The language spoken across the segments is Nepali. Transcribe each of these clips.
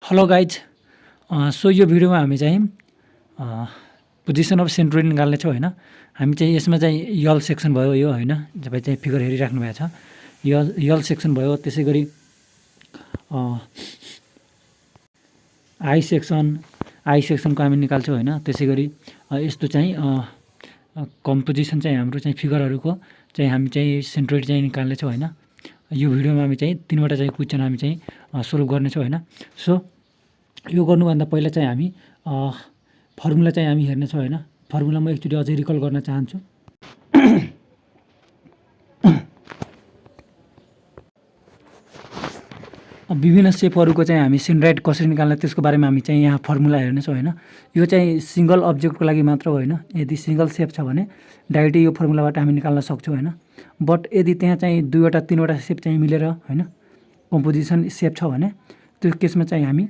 Hello guys. सो यो भिडियोमा हामी चाहिँ पोजिसन अफ सेन्ट्रोइड निकाल्ने छौँ होइन। हामी चाहिँ यसमा चाहिँ यल सेक्सन भयो यो होइन, तपाईँ चाहिँ फिगर हेरिराख्नु भएको छ। यल सेक्सन भयो, त्यसै गरी आई सेक्सनको हामी निकाल्छौँ होइन। त्यसै गरी यस्तो चाहिँ कम्पोजिसन चाहिँ हाम्रो चाहिँ फिगरहरूको चाहिँ हामी चाहिँ सेन्ट्रोइड चाहिँ निकाल्नेछौँ होइन। यो भिडियोमा हामी चाहिँ 3वटा चाहिँ क्वेसन हामी चाहिँ सोल्भ गर्नेछौँ होइन। सो यो गर्नुभन्दा पहिला चाहिँ हामी फर्मुला चाहिँ हामी हेर्नेछौँ होइन। फर्मुला म एकचोटि अझै रिकल गर्न चाहन्छु। विभिन्न सेपहरूको चाहिँ हामी सेन्ट्रोइड कसरी निकाल्ने त्यसको बारेमा हामी चाहिँ यहाँ फर्मुला हेर्नेछौँ होइन। यो चाहिँ सिङ्गल अब्जेक्टको लागि मात्र हो होइन। यदि सिङ्गल सेप छ भने डाइरेक्टली यो फर्मुलाबाट हामी निकाल्न सक्छौँ होइन। बट यदि त्यहाँ चाहिँ 2वटा 3वटा सेप चाहिँ मिलेर होइन कम्पोजिसन सेप छ भने त्यो केसमा चाहिँ हामी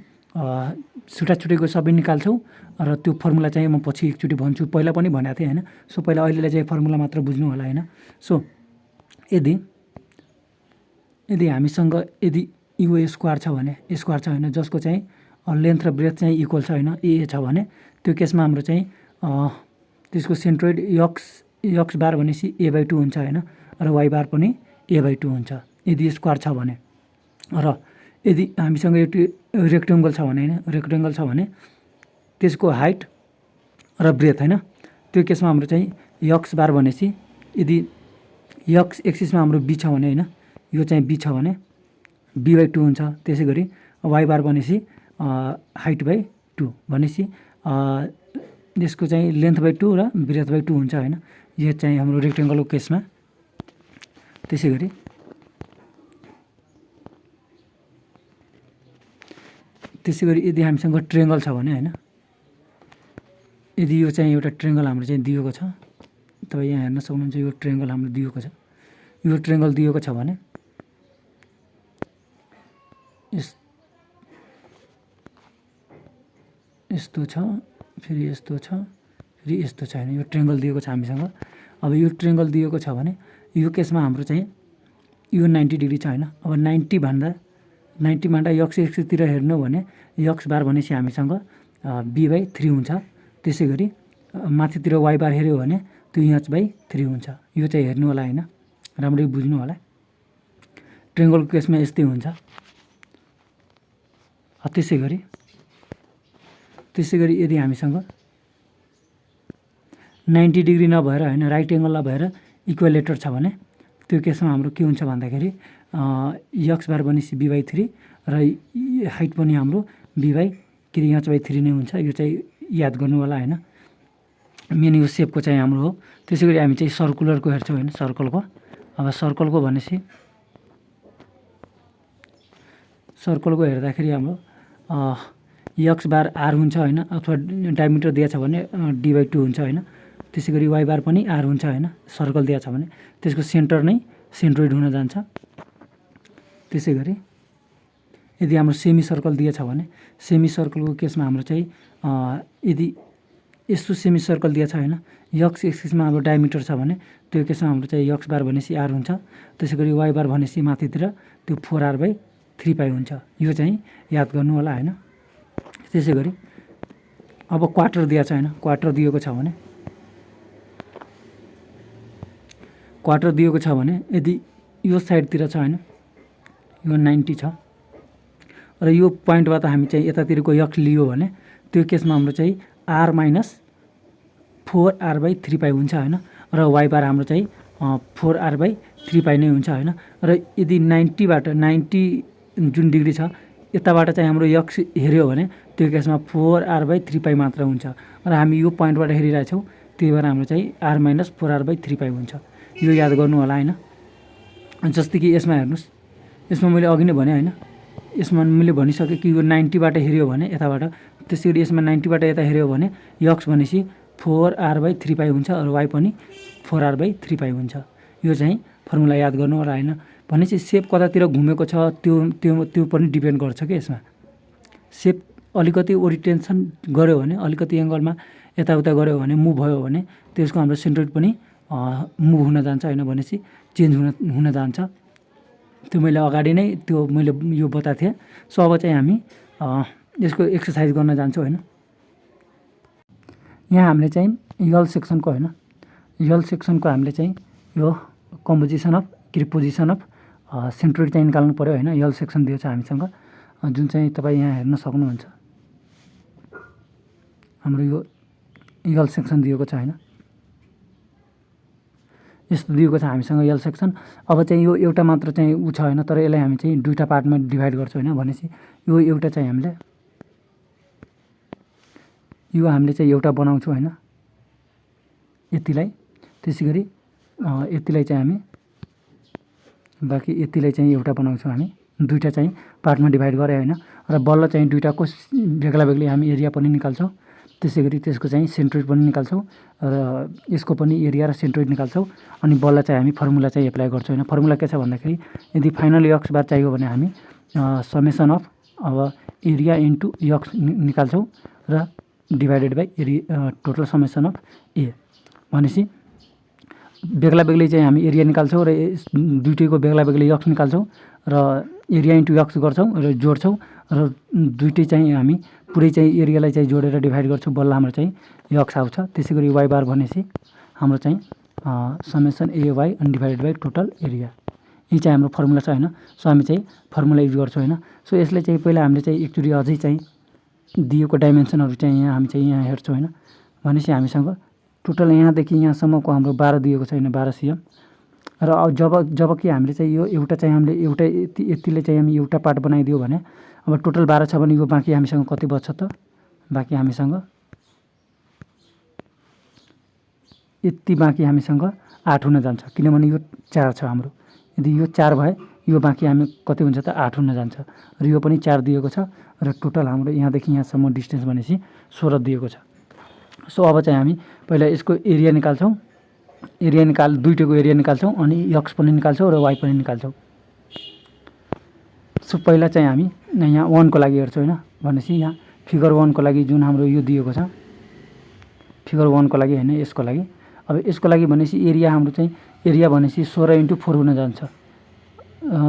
छुट्टाछुट्टैको सबै निकाल्छौँ र त्यो फर्मुला चाहिँ म पछि एकचोटि भन्छु। पहिला पनि भनेको थिएँ होइन। सो पहिला अहिलेलाई चाहिँ फर्मुला मात्र बुझ्नु होला होइन। सो यदि हामीसँग यदि यो स्क्वायर छ भने स्क्वायर छ होइन, जसको चाहिँ लेन्थ र ब्रेथ चाहिँ इक्वल छ होइन, ए छ भने त्यो केसमा हाम्रो चाहिँ त्यसको सेन्ट्रोइड यक्स बार भनेपछि a/2 हुन्छ होइन, र वाइ बार पनि a/2 हुन्छ यदि स्क्वायर छ भने। र यदि हामीसँग एउटा रेक्टेङ्गल छ भने होइन, रेक्टेङ्गल छ भने त्यसको हाइट र ब्रेथ होइन, त्यो केसमा हाम्रो चाहिँ यक्स बार भनेपछि यदि यक्स एक्सिसमा हाम्रो बी छ भने होइन, यो चाहिँ बी छ भने b/2 हुन्छ। त्यसै गरी वाइ बार भनेपछि हाइट/2 भनेपछि यसको चाहिँ लेन्थ/2 र ब्रेथ/2 हुन्छ होइन। यो चाहिँ हाम्रो रेक्टेङ्गलको केसमा। त्यसै गरी यदि हामीसँग ट्रायङ्गल छ भने होइन, यदि यो चाहिँ एउटा ट्रायङ्गल हाम्रो चाहिँ दिएको छ, तपाईँ यहाँ हेर्न सक्नुहुन्छ यो ट्रायङ्गल हाम्रो दिएको छ। यो ट्रायङ्गल दिएको छ भने यस्तो छ, फेरि यस्तो छ, फेरि यस्तो छ होइन। यो ट्रायङ्गल दिएको छ हामीसँग। अब यो ट्रायङ्गल दिएको छ भने यो केसमा हाम्रो चाहिँ यो 90 डिग्री छ होइन। अब 90 भन्दा यक्स एक्सिसतिर हेर्नु भने यक्स बार भनेपछि हामीसँग b/3 हुन्छ। त्यसै गरी माथितिर वाइ बार हेऱ्यो भने त्यो h/3 हुन्छ। यो चाहिँ हेर्नु होला होइन, राम्ररी बुझ्नु होला। ट्रायङ्गलको केसमा यस्तै हुन्छ। त्यसै गरी यदि हामीसँग 90 डिग्री नभएर होइन, राइट एङ्गल नभएर इक्वेलेटर छ भने त्यो केसमा हाम्रो के हुन्छ भन्दाखेरि यक्स बार भनेपछि b/3 र हाइट पनि हाम्रो h/3 नै हुन्छ। यो चाहिँ याद गर्नु होला होइन। मेन यो सेपको चाहिँ हाम्रो हो। त्यसै गरी हामी चाहिँ सर्कुलरको हेर्छौँ होइन, सर्कलको। अब सर्कलको भनेपछि सर्कलको हेर्दाखेरि हाम्रो यक्स बार आर हुन्छ होइन, अथवा डायमिटर दिएको छ भने d/2 हुन्छ होइन। त्यसै गरी वाइ बार पनि आर हुन्छ होइन, सर्कल दिएको छ भने त्यसको सेन्टर नै सेन्ट्रोइड हुन जान्छ। त्यसै गरी यदि हाम्रो सेमी सर्कल दिएको छ भने सेमी सर्कलको केसमा हाम्रो चाहिँ यदि यस्तो सेमी सर्कल दिएको छ होइन, यक्स एक्सिसमा हाम्रो डायमिटर छ भने त्यो केसमा हाम्रो चाहिँ यक्स बार भनेपछि आर हुन्छ। त्यसै गरी वाइ बार भनेपछि माथितिर त्यो 4r/3π हुन्छ। यो चाहिँ याद गर्नु होला होइन। त्यसै गरी अब क्वार्टर दिएको छ होइन, क्वार्टर दिएको छ भने यदि यो साइडतिर छ होइन, यो 90 छ र यो पोइन्टबाट हामी चाहिँ यतातिरको यक्स लियो भने त्यो केसमा हाम्रो चाहिँ r-4r/3π हुन्छ होइन, र वाइ बार हाम्रो चाहिँ 4r/3π नै हुन्छ होइन। र यदि 90 जुन डिग्री छ यताबाट चाहिँ हाम्रो यक्स हेऱ्यो भने त्यो केसमा 4r/3π मात्र हुन्छ, र हामी यो पोइन्टबाट हेरिरहेछौँ त्यही भएर हाम्रो चाहिँ r-4r/3π हुन्छ। यो याद गर्नु होला होइन। जस्तै कि यसमा हेर्नुहोस्, यसमा मैले अघि नै भने होइन, यसमा मैले भनिसकेँ कि यो 90बाट हेऱ्यो भने यताबाट, त्यसै गरी यसमा 90बाट यता हेऱ्यो भने यक्स भनेपछि 4r/3π हुन्छ, र वाइ पनि 4r/3π हुन्छ। यो चाहिँ फर्मुला याद गर्नु होला होइन। भनेपछि सेप कतातिर घुमेको छ त्यो पनि डिपेन्ड गर्छ कि यसमा। सेप अलिकति ओरिएन्टेसन गऱ्यो भने, अलिकति एङ्गलमा यताउता गऱ्यो भने, मुभ भयो भने त्यसको हाम्रो सेन्ट्रोइड पनि मुभ हुन जान्छ होइन, भनेपछि चेन्ज हुन जान्छ। त्यो मैले अगाडि नै यो बताएको थिएँ। सो अब चाहिँ हामी यसको एक्सर्साइज गर्न जान्छौँ होइन। यहाँ हामीले चाहिँ यल सेक्सनको होइन, यल सेक्सनको हामीले चाहिँ यो composition of position of centroid चाहिँ निकाल्नु पऱ्यो होइन। यल सेक्सन दिएको छ हामीसँग, जुन चाहिँ तपाईँ यहाँ हेर्न सक्नुहुन्छ। हाम्रो यो यल सेक्सन दिएको छ होइन, यस्तो दिएको छ हामीसँग यल सेक्सन। अब चाहिँ यो एउटा मात्र चाहिँ ऊ छ होइन, तर यसलाई हामी चाहिँ दुईवटा पार्टमा डिभाइड गर्छौँ होइन। भनेपछि यो एउटा चाहिँ हामीले चाहिँ एउटा बनाउँछौँ होइन, यतिलाई। त्यसै गरी यतिलाई चाहिँ हामी बाँकी यतिलाई चाहिँ एउटा बनाउँछौँ हामी, दुईवटा चाहिँ पार्टमा डिभाइड गरे होइन। र बल्ल चाहिँ दुईवटाको बेग्ला बेग्लै हामी एरिया पनि निकाल्छौँ। त्यसै गरी त्यसको चाहिँ सेन्ट्रोइड पनि निकाल्छौँ र यसको पनि एरिया र सेन्ट्रोइड निकाल्छौँ। अनि बल्ल चाहिँ हामी फर्मुला चाहिँ एप्लाई गर्छौँ होइन। फर्मुला के छ भन्दाखेरि यदि फाइनल यक्स बार चाहियो भने हामी समेसन अफ अब एरिया इन्टु यक्स निकाल्छौँ र divided by total summation of a. भनेपछि बेग्ला बेग्लै चाहिँ हामी एरिया निकाल्छौँ र दुइटैको बेग्ला बेग्लै यक्स निकाल्छौँ र एरिया इन्टु यक्स गर्छौँ र जोड्छौँ र दुइटै चाहिँ हामी पुरै चाहिँ एरियालाई चाहिँ जोडेर डिभाइड गर्छौँ, बल्ल हाम्रो चाहिँ यक्स आउँछ। त्यसै गरी वाइ बार भनेपछि हाम्रो चाहिँ समेसन ए वाइ अनि डिभाइडेड बाई टोटल एरिया, यही चाहिँ हाम्रो फर्मुला छ होइन। सो हामी चाहिँ फर्मुला युज गर्छौँ होइन। सो यसले चाहिँ पहिला हामीले चाहिँ एकचोटि अझै चाहिँ दिएको डाइमेन्सनहरू चाहिँ यहाँ हामी चाहिँ यहाँ हेर्छौँ होइन। भनेपछि हामीसँग टोटल यहाँदेखि यहाँसम्मको हाम्रो 12 दिएको छ होइन, 12 cm। र जब कि हामीले चाहिँ यो एउटा चाहिँ हामीले एउटा यतिले चाहिँ हामी एउटा पार्ट बनाइदियो भने अब टोटल 12 छ भने यो बाँकी हामीसँग कति बच्छ त? बाँकी हामीसँग यति बाँकी हामीसँग 8 हुन जान्छ, किनभने यो 4 छ हाम्रो। यदि यो 4 भए यो बाँकी हामी कति हुन्छ त? 8 हुन जान्छ। र यो पनि 4 दिएको छ र टोटल हाम्रो यहाँदेखि यहाँसम्म डिस्टेन्स भनेपछि 16 दिएको छ। सो अब चाहिँ हामी पहिला यसको एरिया निकाल्छौँ, दुइटैको एरिया निकाल्छौँ अनि यक्स पनि निकाल्छौँ र वाइ पनि निकाल्छौँ। सो पहिला चाहिँ हामी यहाँ 1 को लागि हेर्छौँ होइन। भनेपछि यहाँ फिगर 1 को लागि जुन हाम्रो यो दिएको छ, फिगर 1 को लागि होइन, यसको लागि। अब यसको लागि भनेपछि एरिया हाम्रो चाहिँ एरिया भनेपछि 16 × 4 हुन जान्छ।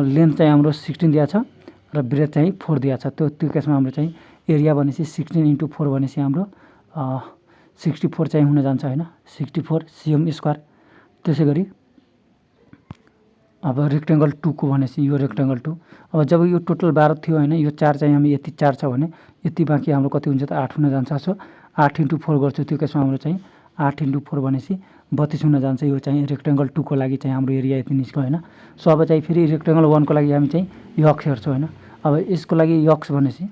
लेन्थ चाहिँ हाम्रो 16 दिएको छ र ब्रेथ चाहिँ 4 दिएको छ। त्यो केसमा हाम्रो चाहिँ एरिया भनेपछि 16 × 4 भनेपछि हाम्रो 64 चाहिँ हुन जान्छ होइन, 64 cm²। त्यसै गरी अब रेक्टेङ्गल 2 को भनेपछि यो रेक्टेङ्गल 2, अब जब यो टोटल 12 थियो होइन, यो 4 चाहिँ हामी यति 4 छ भने यति बाँकी हाम्रो कति हुन्छ त? 8 हुन जान्छ। सो 8 × 4 गर्छु, त्यो केसमा हाम्रो चाहिँ 8 × 4 भनेपछि 32 हुन जान्छ। यो चाहिँ रेक्टेङ्गल 2 को लागि चाहिँ हाम्रो एरिया यति निस्क्यो होइन। सो अब चाहिँ फेरि रेक्टेङ्गल 1 को लागि हामी चाहिँ यक्स हेर्छौँ होइन। अब यसको लागि यक्स भनेपछि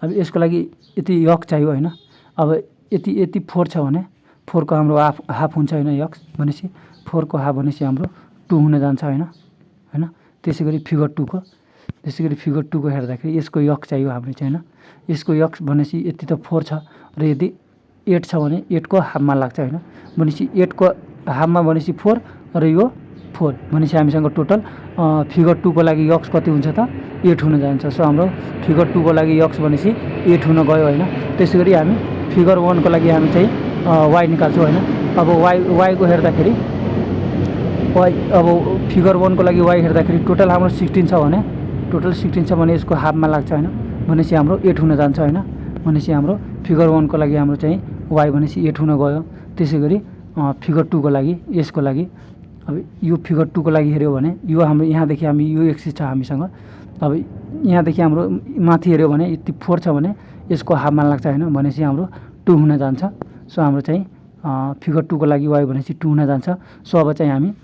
अब यसको लागि यति यक्स चाहियो होइन। अब यति 4 छ भने 4 को हाम्रो हाफ हुन्छ होइन, यक्स भनेपछि 4 को हाफ भनेपछि हाम्रो 2 हुन जान्छ होइन। त्यसै गरी फिगर 2 को हेर्दाखेरि यसको यक्स चाहियो हाम्रो चाहिँ होइन। यसको यक्स भनेपछि यति त 4 छ र यदि 8 छ भने 8 को हाफमा लाग्छ होइन। भनेपछि 8 को हाफमा भनेपछि 4 र यो 4 भनेपछि हामीसँग टोटल फिगर 2 को लागि यक्स कति हुन्छ त? 8 हुन जान्छ। सो हाम्रो फिगर 2 को लागि यक्स भनेपछि 8 हुन गयो होइन। त्यसै गरी हामी फिगर 1 को लागि हामी चाहिँ वाइ निकाल्छौँ होइन। अब वाइ को हेर्दाखेरि अब फिगर 1 को लागि वाइ हेर्दाखेरि टोटल हाम्रो 16 छ भने यसको हाफमा लाग्छ होइन। भनेपछि हाम्रो 8 हुन जान्छ होइन। भनेपछि हाम्रो फिगर 1 को लागि हाम्रो चाहिँ वाइ भनेपछि 8 हुन गयो। त्यसै गरी फिगर 2 को लागि यसको लागि अब यो फिगर 2 को लागि हेऱ्यो भने यो हाम्रो यहाँदेखि हामी यो एक्सिस छ हामीसँग। अब यहाँदेखि हाम्रो माथि हेऱ्यो भने यति 4 छ भने यसको हाफमा लाग्छ होइन। भनेपछि हाम्रो 2 हुन जान्छ। सो हाम्रो चाहिँ फिगर 2 को लागि वाइ भनेपछि 2 हुन जान्छ। सो अब चाहिँ हामी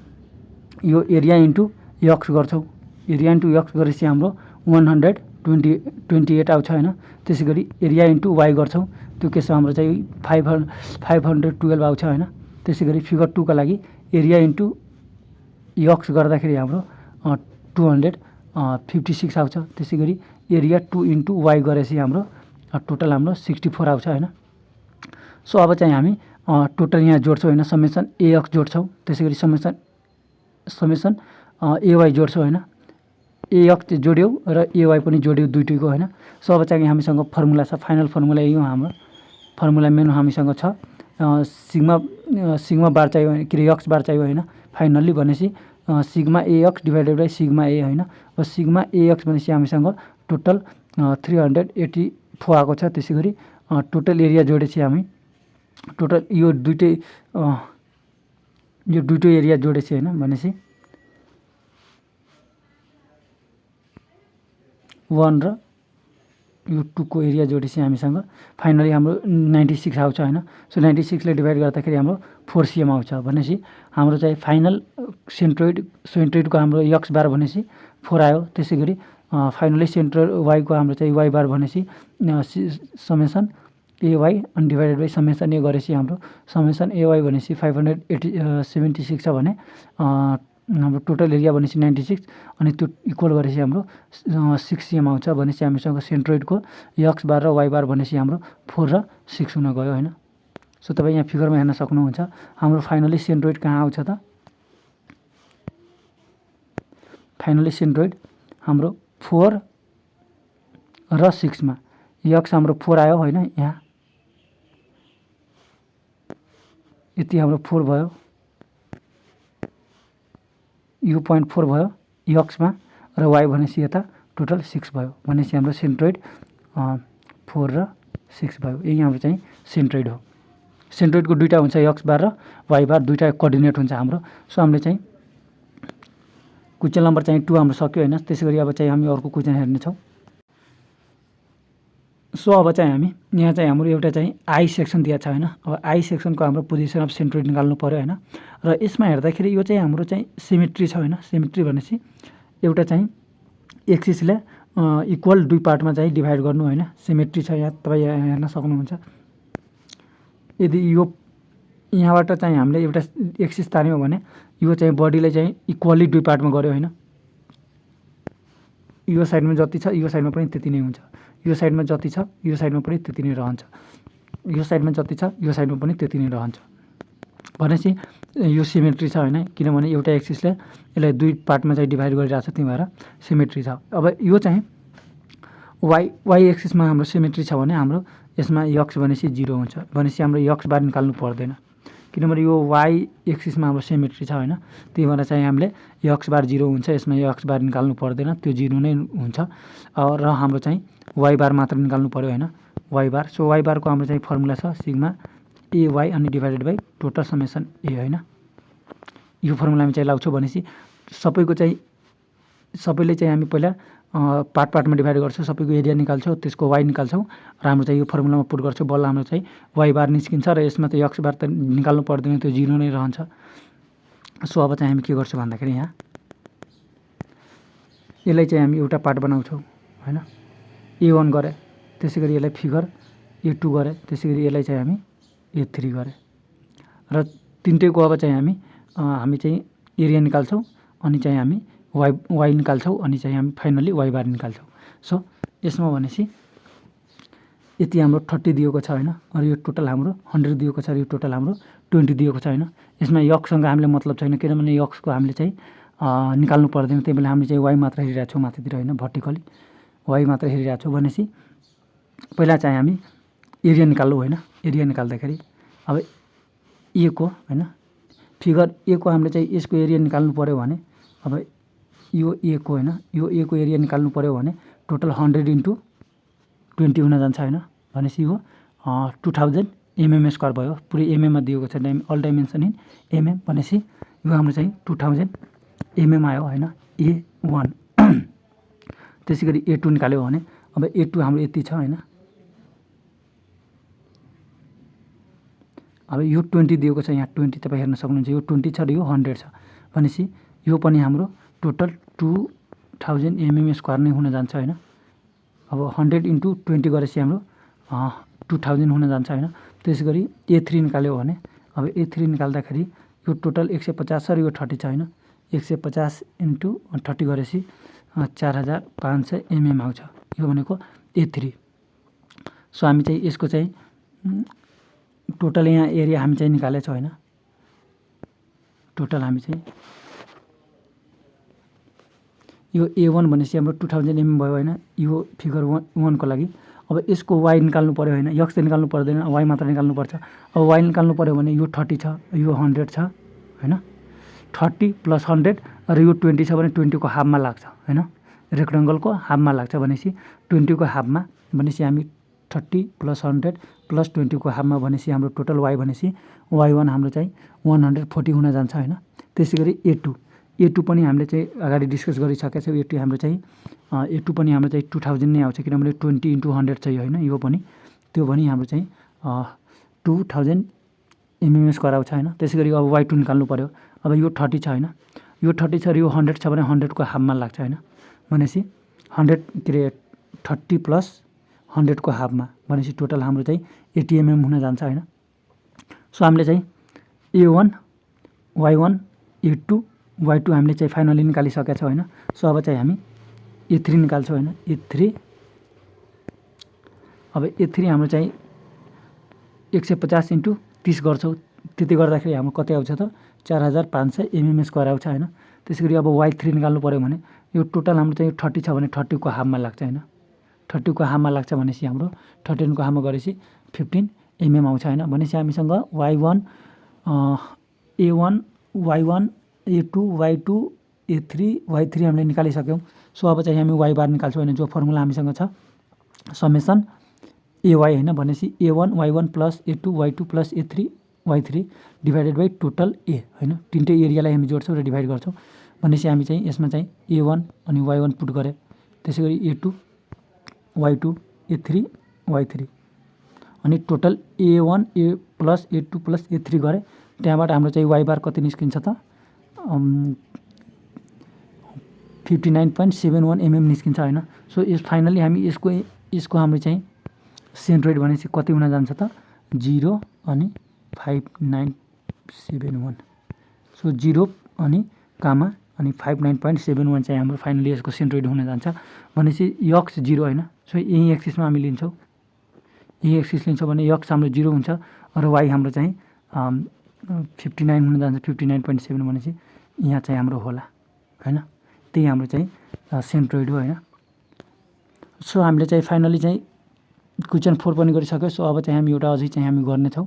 यो एरिया इन्टु यक्स गर्छौँ। एरिया इन्टु यक्स गरेपछि हाम्रो 128 आउँछ होइन। त्यसै गरी एरिया इन्टु वाइ गर्छौँ, त्यो केसमा हाम्रो चाहिँ 512 आउँछ होइन। त्यसै गरी फिगर 2 को लागि एरिया इन्टु यक्स गर्दाखेरि हाम्रो 256 आउँछ। त्यसै गरी एरिया 2 इन्टु वाइ गरेपछि हाम्रो टोटल हाम्रो 64 आउँछ होइन। सो अब चाहिँ हामी टोटल यहाँ जोड्छौँ होइन, समेसन एएक्स जोड्छौँ। त्यसै गरी समेसन एवाई जोड्छौँ होइन। एएक्स जोड्यौँ र एवाई पनि जोड्यौँ दुइटैको होइन। सो अब चाहिँ हामीसँग फर्मुला छ, फाइनल फर्मुला यही हो हाम्रो। फर्मुला मेन हामीसँग छ सिग्मा बार चाहियो, के अरे यक्स बार चाहियो होइन। फाइनल्ली भनेपछि sigma AX divided by sigma A होइन। अब सिग्मा AX भनेपछि हामीसँग टोटल 384 आएको छ। त्यसै गरी टोटल एरिया जोडेपछि हामी टोटल यो दुइटै एरिया जोडेपछि होइन भनेपछि 1 र यो 2 को एरिया जोडेपछि हामीसँग फाइनली हाम्रो 96 आउँछ होइन। सो 96 ले डिभाइड गर्दाखेरि हाम्रो 4 cm आउँछ भनेपछि हाम्रो चाहिँ फाइनल सेन्ट्रोइडको हाम्रो x बार भनेपछि 4 आयो। त्यसै गरी फाइनली सेन्ट्रोइड y को हाम्रो चाहिँ y बार भनेपछि समेसन AY अनि डिभाइडेड बाई समेसन A गरेपछि हाम्रो समेसन AY भनेपछि 576 छ भने हाम्रो टोटल एरिया भनेपछि 96 अनि त्यो इक्वल गरेपछि हाम्रो 6 cm आउँछ भनेपछि हामीसँग सेन्ट्रोइडको x बार र y बार भनेपछि हाम्रो 4 र 6 हुन गयो होइन। सो तपाईँ यहाँ फिगरमा हेर्न सक्नुहुन्छ हाम्रो फाइनली सेन्ट्रोइड कहाँ आउँछ त। फाइनली सेन्ट्रोइड हाम्रो 4 र 6 मा x हाम्रो 4 आयो होइन। यहाँ यति हाम्रो 4 भयो, यो 0.4 भयो x मा र y भनेपछि यता टोटल 6 भयो भनेपछि हाम्रो सेन्ट्रोइड 4 र 6 भयो। यही हाम्रो चाहिँ सेन्ट्रोइड हो। सेन्ट्रोइडको दुईटा हुन्छ x बार र y बार, दुईटा कोअर्डिनेट हुन्छ हाम्रो। सो हामीले चाहिँ क्वेसन नम्बर चाहिँ 2 हाम्रो सक्यो होइन। त्यसै गरी अब चाहिँ हामी अर्को क्वेसन हेर्नेछौँ। सो अब चाहिँ हामी यहाँ चाहिँ हाम्रो एउटा चाहिँ आई सेक्सन दिएको छ होइन। अब आई सेक्सनको हाम्रो पोजिसन अफ सेन्ट्रोइड निकाल्नु पर्यो होइन। र यसमा हेर्दाखेरि यो चाहिँ हाम्रो चाहिँ सिमेट्री छ होइन। सिमेट्री भनेपछि एउटा चाहिँ एक्सिसले इक्वल दुई पार्टमा चाहिँ डिभाइड गर्नु होइन। सिमेट्री छ यहाँ तपाईँ हेर्न सक्नुहुन्छ। यदि यो यहाँबाट चाहिँ हामीले एउटा एक्सिस तान्यौँ भने यो चाहिँ बडीले चाहिँ इक्वली दुई पार्टमा गर्यो होइन। यो साइडमा जति छ यो साइडमा पनि त्यति नै हुन्छ, यो साइडमा जति छ यो साइडमा पनि त्यति नै रहन्छ, यो साइडमा जति छ यो साइडमा पनि त्यति नै रहन्छ भनेपछि यो सिमेट्री छ होइन। किनभने एउटा एक्सिसले यसलाई दुई पार्टमा चाहिँ डिभाइड गरिरहेको छ, त्यही भएर सिमेट्री छ। अब यो चाहिँ वाइ एक्सिसमा हाम्रो सिमेट्री छ भने हाम्रो यसमा x भनेपछि 0 हुन्छ भनेपछि हाम्रो x बार निकाल्नु पर्दैन। किनभने यो वाइ एक्सिसमा हाम्रो सिमेट्री छ होइन। त्यही भएर चाहिँ हामीले x बार 0 हुन्छ, यसमा x बार निकाल्नु पर्दैन, त्यो 0 नै हुन्छ। र हाम्रो चाहिँ y बार मात्र निकाल्नु पर्यो होइन, y बार। सो y बारको हाम्रो चाहिँ फर्मुला छ सिग्मा AY अनि divided by total summation A होइन। यो फर्मुलामा चाहिँ लाउँछौँ भनेपछि सबैले चाहिँ हामी पहिला पार्टमा डिभाइड गर्छौँ, सबैको एरिया निकाल्छौँ, त्यसको y निकाल्छौँ र हाम्रो चाहिँ यो फर्मुलामा पुट गर्छौँ। बल्ल हाम्रो चाहिँ y बार निस्किन्छ र यसमा त x बार त निकाल्नु पर्दैन, त्यो 0 नै रहन्छ। सो अब चाहिँ हामी के गर्छौँ भन्दाखेरि यहाँ यसलाई चाहिँ हामी एउटा पार्ट बनाउँछौँ होइन। A1 गरे, त्यसै गरी यसलाई फिगर A2 गरे, त्यसै गरी यसलाई चाहिँ हामी A3 गरे र तिनटैको अब चाहिँ हामी चाहिँ एरिया निकाल्छौँ अनि चाहिँ हामी y निकाल्छौँ अनि चाहिँ हामी फाइनली y बार निकाल्छौँ। सो यसमा भनेपछि यति हाम्रो 30 दिएको छ होइन। र यो टोटल हाम्रो 100 दिएको छ र यो टोटल हाम्रो 20 दिएको छ होइन। यसमा यक्ससँग हामीले मतलब छैन, किनभने यक्सको हामीले चाहिँ निकाल्नु पर्दैन। त्यही भएर हामीले चाहिँ y मात्र हेरिरहेको छौँ माथितिर होइन, भर्टिकली y मात्र हेरिरहेको छौँ भनेपछि पहिला चाहिँ हामी एरिया निकाल्नु होइन। एरिया निकाल्दाखेरि अब A को होइन, फिगर A को हामीले चाहिँ यसको एरिया निकाल्नु पर्यो भने अब यो A को होइन, यो A को एरिया निकाल्नु पर्यो भने टोटल 100 × 20 हुन जान्छ होइन। भनेपछि यो 2000 mm स्क्वायर भयो, पुरै एमएममा दिएको छ, अल डाइमेन्सन इन एमएम भनेपछि यो हाम्रो चाहिँ 2000 mm आयो होइन। A1 त्यसै गरी A2 निकाल्यो भने अब A2 हाम्रो यति छ होइन। अब यो 20 दिएको छ, यहाँ 20 तपाईँ हेर्न सक्नुहुन्छ, यो 20 छ र यो 100 छ भनेपछि यो पनि हाम्रो टोटल 2000 mm स्क्वायर नै हुन जान्छ होइन। अब 100 × 20 गरेपछि हाम्रो 2000 हुन जान्छ होइन। त्यसै गरी A3 निकाल्यो भने अब A3 निकाल्दाखेरि यो टोटल 150 छ र यो 30 छ होइन। 150 × 30 गरेपछि 4500 mm आउँछ, यो भनेको A3। सो हामी चाहिँ यसको चाहिँ टोटल यहाँ एरिया हामी चाहिँ निकालेको छौँ होइन। टोटल हामी चाहिँ यो A1 भनेपछि हाम्रो 2000 mm भयो होइन, यो फिगर 1 को लागि। अब यसको y निकाल्नु पर्यो होइन, x त निकाल्नु पर्दैन, y मात्र निकाल्नु पर्छ। अब y निकाल्नु पर्यो भने यो 30 छ, यो 100 छ होइन। 30 + 100 र यो 20 छ भने 20 को हाफमा लाग्छ हैन, रेक्टेङ्गलको हाफमा लाग्छ भनेपछि 20 को हाफमा भनेपछि हामी 30 + 100 + 20 को हाफमा भनेपछि हाम्रो टोटल y भनेपछि y1 हाम्रो चाहिँ 140 हुन जान्छ हैन। त्यसैगरी A2 पनि हामीले चाहिँ अगाडि डिस्कस गरिसकेका छौँ। A2 हाम्रो चाहिँ A2 पनि हाम्रो चाहिँ 2000 नै आउँछ किनभने 20 × 100 चाहिँ हैन, यो पनि त्यो पनि हाम्रो चाहिँ 2000 mm² आउँछ हैन। त्यसैगरी अब y2 निकाल्नु पर्यो। अब यो 30 छ हैन, यो 30 छ र यो 100 छ भने 100 को हाफमा लाग्छ हैन, भनेपछि 100 के रे 30 + 100 को हाफमा भनेपछि टोटल हाम्रो चाहिँ 80 mm हुन जान्छ हैन। सो हामीले चाहिँ A1 y1 A2 y2 हामीले चाहिँ फाइनली निकालिसकेका छौँ हैन। सो अब चाहिँ हामी A3 निकाल्छौँ हैन। अब A3 हाम्रो चाहिँ 150 × 30 गर्छौँ, त्यति गर्दाखेरि हाम्रो कति आउँछ त 4500 mm² आउँछ हैन। त्यसैगरी अब y3 निकाल्नु पर्यो भने यो टोटल हाम्रो चाहिँ 30 छ भने 30 को हाफमा लाग्छ हैन, 30 को हाफमा लाग्छ भनेपछि हाम्रो 13 को हाफमा गरेपछि 15 mm आउँछ हैन। भनेपछि हामीसँग y1 A1 y1 A2 y2 A3 y3 हामीले निकालिसक्यौँ। सो अब चाहिँ हामी y बार निकाल्छौँ हैन, जो फर्मुला हामीसँग छ समेसन ay हैन, भनेपछि A1 y1 + A2 y2 + A3 y3 divided by total a हैन। तीनटै एरियालाई हामी जोड्छौँ र डिभाइड गर्छौँ भनेपछि हामी चाहिँ यसमा चाहिँ A1 अनि y1 पुट गरे, त्यसैगरी A2 y2 A3 y3 अनि टोटल A1 + A2 + A3 गरे। त्यहाँबाट हाम्रो चाहिँ y बार कति निस्किन्छ त 59.71 mm निस्किन्छ हैन। सो यस फाइनली हामी यसको हाम्रो चाहिँ सेन्ट्रोइड भनेपछि कति हुन जान्छ त 0 अनि 5971। सो 0 अनि कामा अनि 59.71 चाहिँ हाम्रो फाइनली यसको सेन्ट्रोइड हुन जान्छ भनेपछि x 0 हैन। सो यही एक्सिसमा हामी लिन्छौँ, यही एक्सिस लिन्छौँ भने x हाम्रो 0 हुन्छ र y हाम्रो चाहिँ 59 हुन जान्छ, 59.7 भनेपछि यहाँ चाहिँ हाम्रो होला हैन। त्यही हाम्रो चाहिँ सेन्ट्रोइड हो हैन। सो हामीले चाहिँ फाइनली चाहिँ क्वेसन 4 पनि गरिसक्यो। सो अब चाहिँ हामी एउटा अझै चाहिँ हामी गर्नेछौँ।